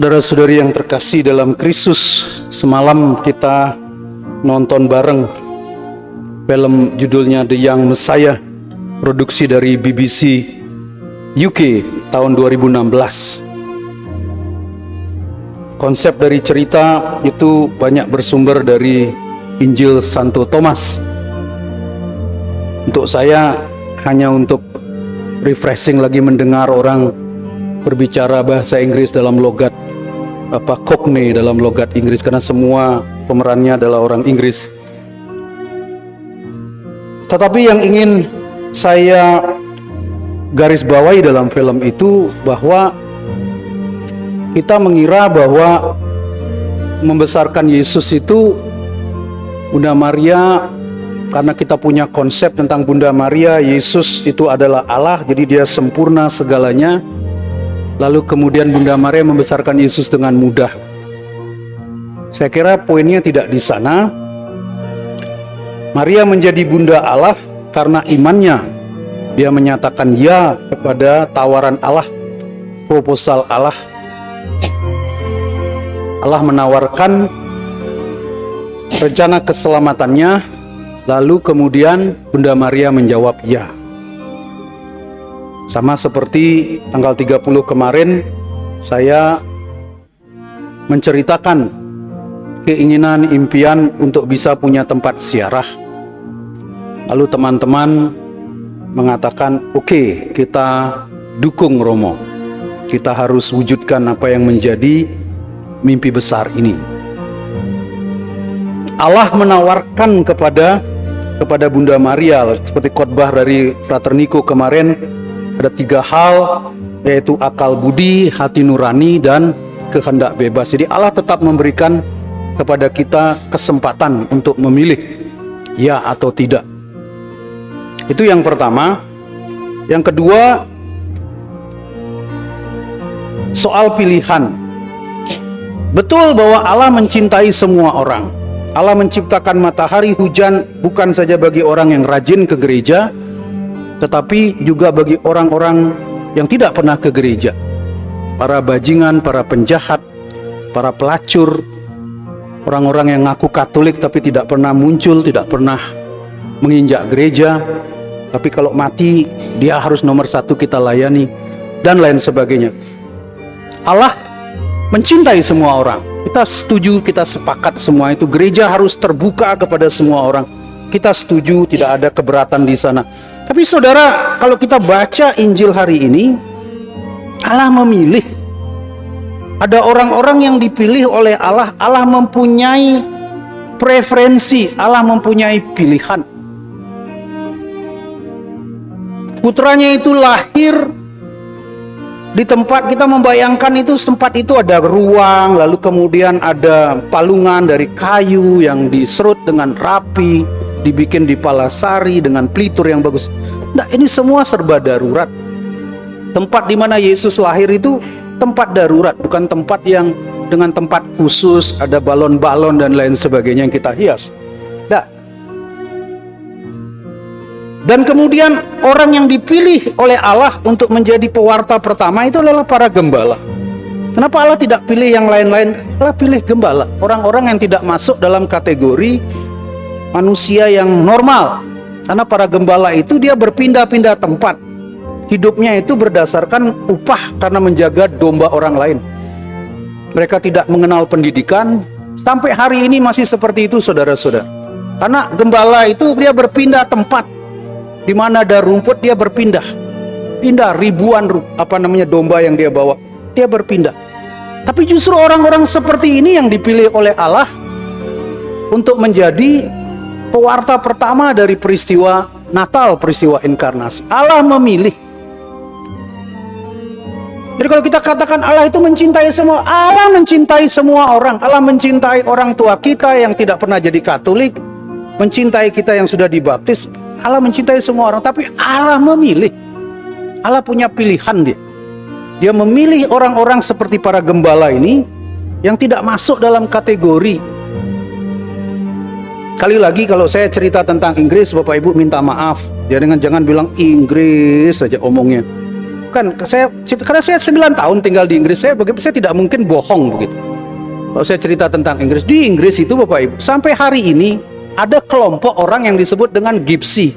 Saudara-saudari yang terkasih dalam Kristus, semalam kita nonton bareng film judulnya The Young Messiah, produksi dari BBC UK tahun 2016. Konsep dari cerita itu banyak bersumber dari Injil Santo Thomas. Untuk saya hanya untuk refreshing lagi mendengar orang berbicara bahasa Inggris dalam logat Cockney, dalam logat Inggris, karena semua pemerannya adalah orang Inggris. Tetapi yang ingin saya garis bawahi dalam film itu bahwa kita mengira bahwa membesarkan Yesus itu Bunda Maria, karena kita punya konsep tentang Bunda Maria, Yesus itu adalah Allah, jadi dia sempurna segalanya. Lalu kemudian Bunda Maria membesarkan Yesus dengan mudah. Saya kira poinnya tidak di sana. Maria menjadi Bunda Allah karena imannya. Dia menyatakan ya kepada tawaran Allah, proposal Allah. Allah menawarkan rencana keselamatannya, lalu kemudian Bunda Maria menjawab ya. Sama seperti tanggal 30 kemarin saya menceritakan keinginan, impian untuk bisa punya tempat ziarah. Lalu teman-teman mengatakan, oke, kita dukung Romo. Kita harus wujudkan apa yang menjadi mimpi besar ini. Allah menawarkan kepada Bunda Maria, seperti khotbah dari Frater Niko kemarin, ada 3 hal, yaitu akal budi, hati nurani, dan kehendak bebas. Jadi Allah tetap memberikan kepada kita kesempatan untuk memilih ya atau tidak. Itu yang pertama. Yang kedua, soal pilihan. Betul bahwa Allah mencintai semua orang. Allah menciptakan matahari, hujan bukan saja bagi orang yang rajin ke gereja, tetapi juga bagi orang-orang yang tidak pernah ke gereja. Para bajingan, para penjahat, para pelacur, orang-orang yang ngaku Katolik tapi tidak pernah muncul, tidak pernah menginjak gereja, tapi kalau mati dia harus nomor 1 kita layani, dan lain sebagainya. Allah mencintai semua orang. Kita setuju, kita sepakat semua itu. Gereja harus terbuka kepada semua orang. Kita setuju, tidak ada keberatan di sana. Tapi saudara, kalau kita baca Injil hari ini, Allah memilih. Ada orang-orang yang dipilih oleh Allah. Allah mempunyai preferensi, Allah mempunyai pilihan. Putranya itu lahir di tempat, kita membayangkan itu tempat itu ada ruang, lalu kemudian ada palungan dari kayu yang diserut dengan rapi, dibikin di palasari dengan pelitur yang bagus. Nah, ini semua serba darurat. Tempat di mana Yesus lahir itu tempat darurat, bukan tempat yang dengan tempat khusus, ada balon-balon dan lain sebagainya yang kita hias. Nah, dan kemudian orang yang dipilih oleh Allah untuk menjadi pewarta pertama itu adalah para gembala. Kenapa Allah tidak pilih yang lain-lain? Allah pilih gembala, orang-orang yang tidak masuk dalam kategori manusia yang normal. Karena para gembala itu dia berpindah-pindah tempat. Hidupnya itu berdasarkan upah karena menjaga domba orang lain. Mereka tidak mengenal pendidikan. Sampai hari ini masih seperti itu, saudara-saudara. Karena gembala itu dia berpindah tempat. Di mana ada rumput dia berpindah. Pindah ribuan domba yang dia bawa. Dia berpindah. Tapi justru orang-orang seperti ini yang dipilih oleh Allah untuk menjadi pewarta pertama dari peristiwa Natal, peristiwa inkarnasi. Allah memilih. Jadi kalau kita katakan Allah itu mencintai semua, Allah mencintai semua orang. Allah mencintai orang tua kita yang tidak pernah jadi Katolik, mencintai kita yang sudah dibaptis. Allah mencintai semua orang, tapi Allah memilih. Allah punya pilihan dia. Dia memilih orang-orang seperti para gembala ini yang tidak masuk dalam kategori. Kali lagi kalau saya cerita tentang Inggris, Bapak Ibu minta maaf. Jangan bilang Inggris saja omongnya. Kan karena saya 9 tahun tinggal di Inggris, saya tidak mungkin bohong begitu. Kalau saya cerita tentang Inggris, di Inggris itu Bapak Ibu, sampai hari ini ada kelompok orang yang disebut dengan gypsy.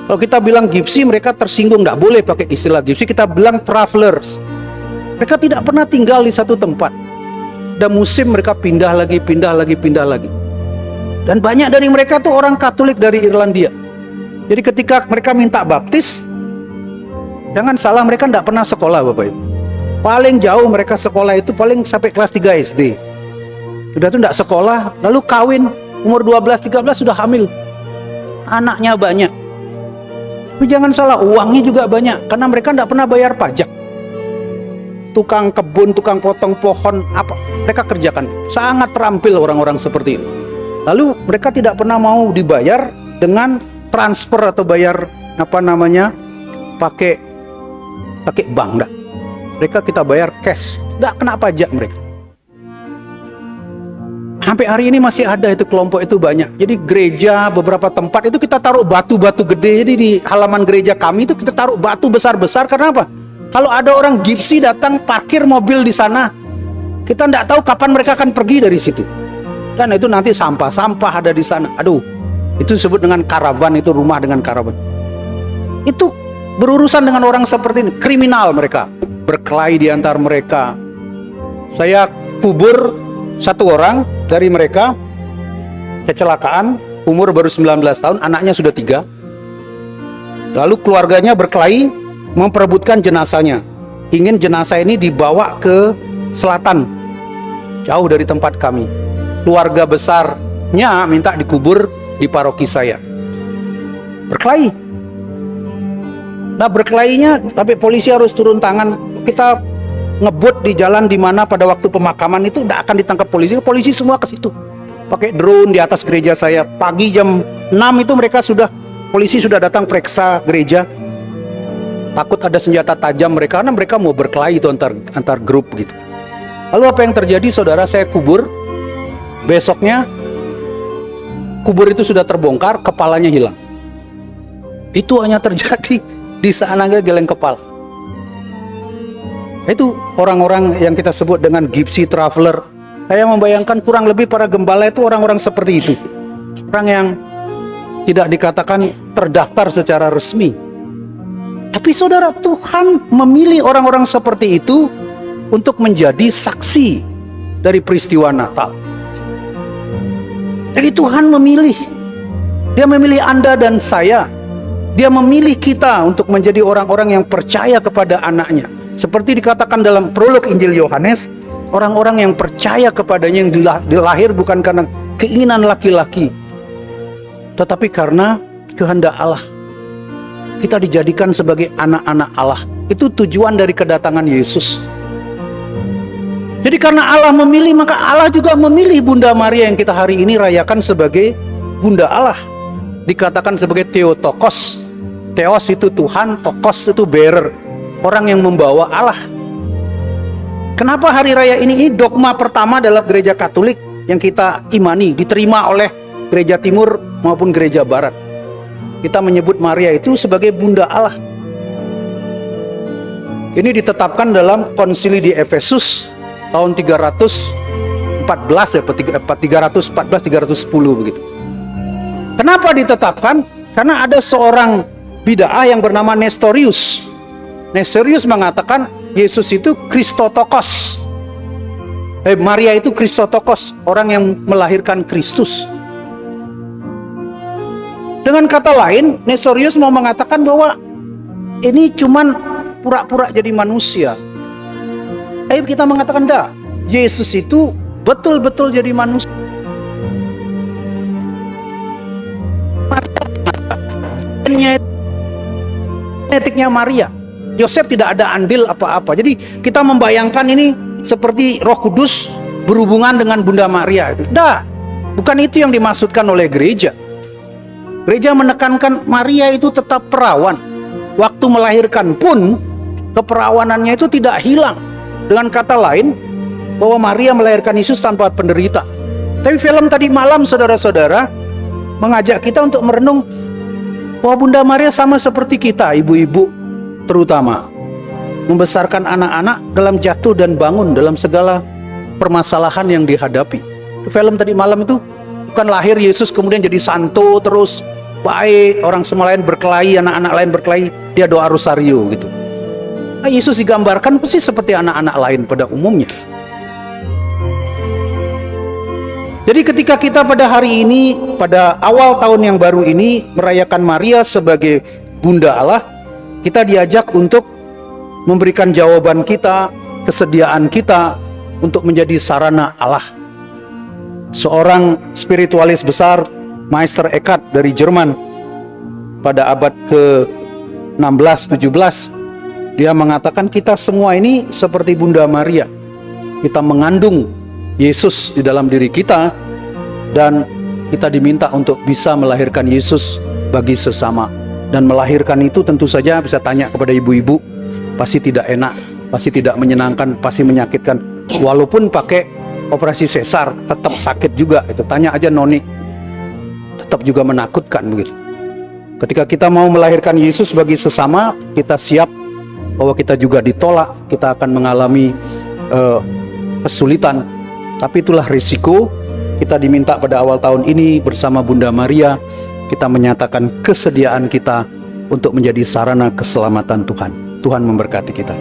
Kalau kita bilang gypsy, mereka tersinggung, tidak boleh pakai istilah gypsy, kita bilang travelers. Mereka tidak pernah tinggal di satu tempat. Dan musim mereka pindah lagi. Dan banyak dari mereka tuh orang Katolik dari Irlandia. Jadi ketika mereka minta baptis, jangan salah, mereka tidak pernah sekolah Bapak Ibu. Paling jauh mereka sekolah itu paling sampai kelas 3 SD. Sudah itu tidak sekolah, lalu kawin, umur 12-13 sudah hamil. Anaknya banyak. Tapi jangan salah, uangnya juga banyak, karena mereka tidak pernah bayar pajak. Tukang kebun, tukang potong pohon, apa mereka kerjakan. Sangat terampil orang-orang seperti ini. Lalu mereka tidak pernah mau dibayar dengan transfer atau bayar pakai bank, enggak. Mereka kita bayar cash, enggak kena pajak mereka. Sampai hari ini masih ada itu kelompok itu banyak. Jadi gereja beberapa tempat itu kita taruh batu-batu gede. Jadi di halaman gereja kami itu kita taruh batu besar-besar. Karena apa? Kalau ada orang gypsy datang parkir mobil di sana, kita enggak tahu kapan mereka akan pergi dari situ. Dan itu nanti sampah ada di sana. Aduh, itu disebut dengan karavan, itu rumah dengan karavan. Itu berurusan dengan orang seperti ini, kriminal mereka. Berkelahi di antar mereka. Saya kubur satu orang dari mereka, kecelakaan, umur baru 19 tahun, anaknya sudah 3. Lalu keluarganya berkelahi, memperebutkan jenazahnya. Ingin jenazah ini dibawa ke selatan, jauh dari tempat kami. Keluarga besarnya minta dikubur di paroki saya. Berkelahi. Nah, berkelahinya, tapi polisi harus turun tangan. Kita ngebut di jalan di mana pada waktu pemakaman itu tidak akan ditangkap polisi. Polisi semua ke situ. Pakai drone di atas gereja saya. Pagi jam 6 itu polisi sudah datang periksa gereja. Takut ada senjata tajam mereka, karena mereka mau berkelahi itu antar grup gitu. Lalu apa yang terjadi, saudara? Saya kubur. Besoknya kubur itu sudah terbongkar, kepalanya hilang. Itu hanya terjadi di sana, geleng kepala. Itu orang-orang yang kita sebut dengan gypsy traveler. Saya membayangkan kurang lebih para gembala itu orang-orang seperti itu. Orang yang tidak dikatakan terdaftar secara resmi. Tapi saudara, Tuhan memilih orang-orang seperti itu untuk menjadi saksi dari peristiwa Natal. Jadi Tuhan memilih. Dia memilih Anda dan saya. Dia memilih kita untuk menjadi orang-orang yang percaya kepada anaknya. Seperti dikatakan dalam prolog Injil Yohanes, orang-orang yang percaya kepadanya yang dilahir bukan karena keinginan laki-laki, tetapi karena kehendak Allah. Kita dijadikan sebagai anak-anak Allah. Itu tujuan dari kedatangan Yesus. Jadi karena Allah memilih, maka Allah juga memilih Bunda Maria yang kita hari ini rayakan sebagai Bunda Allah. Dikatakan sebagai Theotokos. Theos itu Tuhan, Tokos itu bearer, orang yang membawa Allah. Kenapa hari raya ini dogma pertama dalam gereja Katolik yang kita imani, diterima oleh gereja Timur maupun gereja Barat. Kita menyebut Maria itu sebagai Bunda Allah. Ini ditetapkan dalam konsili di Efesus tahun 314 ya, 310 begitu. Kenapa ditetapkan? Karena ada seorang bid'ah yang bernama Nestorius. Nestorius mengatakan Yesus itu Kristotokos. Maria itu Kristotokos, orang yang melahirkan Kristus. Dengan kata lain, Nestorius mau mengatakan bahwa ini cuman pura-pura jadi manusia. Tapi kita mengatakan enggak, Yesus itu betul-betul jadi manusia. Genetiknya Maria. Yosef tidak ada andil apa-apa. Jadi kita membayangkan ini seperti Roh Kudus berhubungan dengan Bunda Maria itu. Enggak, bukan itu yang dimaksudkan oleh gereja. Gereja menekankan Maria itu tetap perawan. Waktu melahirkan pun keperawanannya itu tidak hilang. Dengan kata lain, bahwa Maria melahirkan Yesus tanpa penderita. Tapi film tadi malam, saudara-saudara, mengajak kita untuk merenung bahwa Bunda Maria sama seperti kita, ibu-ibu terutama. membesarkan anak-anak dalam jatuh dan bangun dalam segala permasalahan yang dihadapi. Itu film tadi malam itu bukan lahir Yesus kemudian jadi santo terus baik, orang semua lain berkelahi, anak-anak lain berkelahi, dia doa rosario gitu. Nah, Yesus digambarkan pasti seperti anak-anak lain pada umumnya. Jadi ketika kita pada hari ini, pada awal tahun yang baru ini merayakan Maria sebagai Bunda Allah, kita diajak untuk memberikan jawaban kita, kesediaan kita untuk menjadi sarana Allah. Seorang spiritualis besar, Meister Eckhart dari Jerman, pada abad ke-16-17, dia mengatakan kita semua ini seperti Bunda Maria. Kita mengandung Yesus di dalam diri kita, dan kita diminta untuk bisa melahirkan Yesus bagi sesama. Dan melahirkan itu tentu saja bisa tanya kepada ibu-ibu, pasti tidak enak, pasti tidak menyenangkan, pasti menyakitkan. Walaupun pakai operasi sesar tetap sakit juga. Itu tanya aja noni, tetap juga menakutkan begitu. Ketika kita mau melahirkan Yesus bagi sesama, kita siap bahwa kita juga ditolak, kita akan mengalami kesulitan. Tapi itulah risiko. Kita diminta pada awal tahun ini bersama Bunda Maria, kita menyatakan kesediaan kita untuk menjadi sarana keselamatan Tuhan. Tuhan memberkati kita.